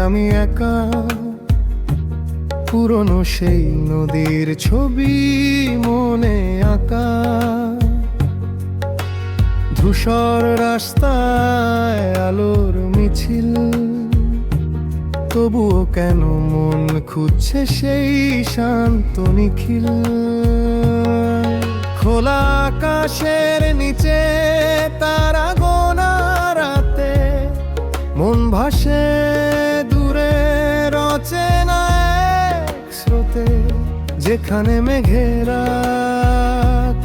আমি একা, পুরনো সেই নদীর ছবি মনে আঁকা। ধূসর রাস্তায় আলোর মিছিল, তবুও কেন মন খুঁজছে সেই শান্ত নিখিল। খোলা আকাশের নিচে তারা গোনা রাতে, মন ভাসে দূরে অচেনা এক স্রোতে। যেখানে মেঘেরা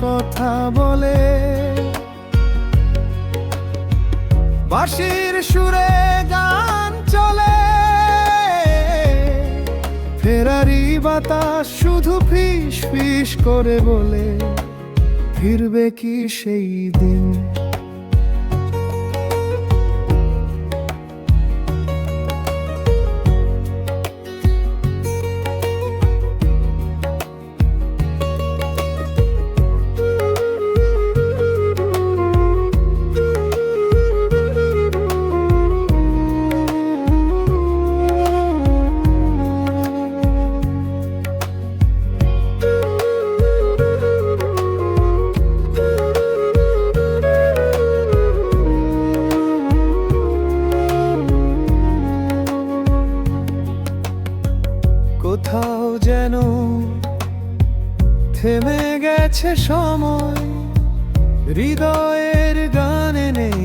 কথা বলে, বাঁশির সুরে গান চলে। ফেরারি বাতাস শুধু ফিস ফিস করে বলে, ফিরবে কি সেই দিন। কোথাও যেন থেমে গেছে সময়, হৃদয়ের গানে নেই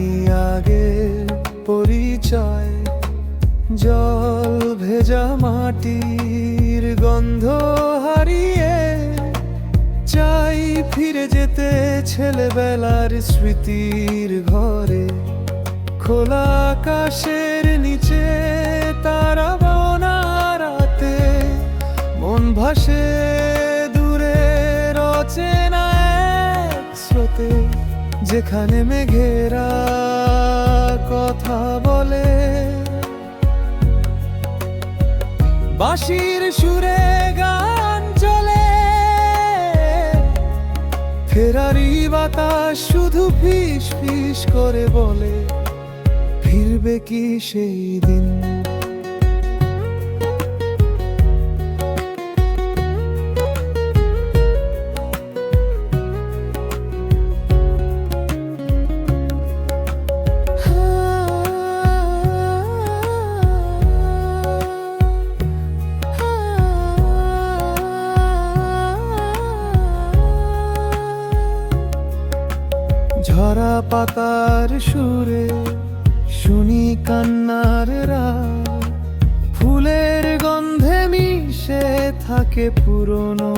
আগের পরিচয়। জল ভেজা মাটির গন্ধ হারিয়ে, চাই ফিরে যেতে ছেলেবেলার স্মৃতির ঘরে। খোলা আকাশের নিচে তারা বোনা রাতে, মন ভাসে দূরে অচেনা এক স্রোতে। যেখানে মেঘেরা কথা বলে, বাঁশির সুরে গান চলে। ফেরারি বাতাস শুধু ফিস ফিস করে বলে, ফিরবে কি সেই দিন। ঝরা পাতার সুরে শুনি কান্নার রাত, ফুলের গন্ধে মিশে থাকে পুরনো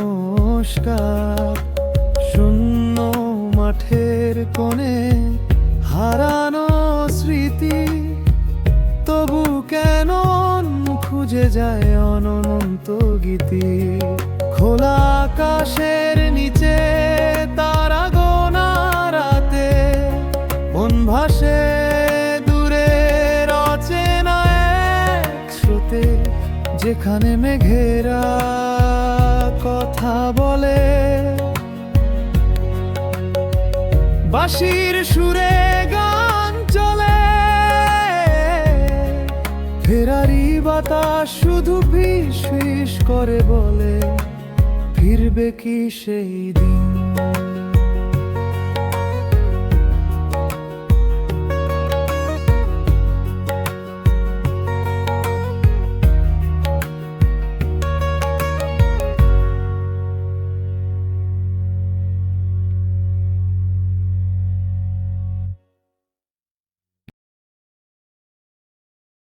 স্কার। শূন্য মাঠের কোণে হারানো স্মৃতি, তবু কেন খুঁজে যায় অনন্ত গীতি। খোলা আকাশের নিচে তারা গোনা রাতে, মন ভাসে দূরে অচেনা এক স্রোতে। যেখানে মেঘেরা কথা বলে, বাঁশির সুরে গান চলে। ফেরারি বাতাস শুধু ফিস ফিস করে বলে, ফিরবে কি সেই দিন।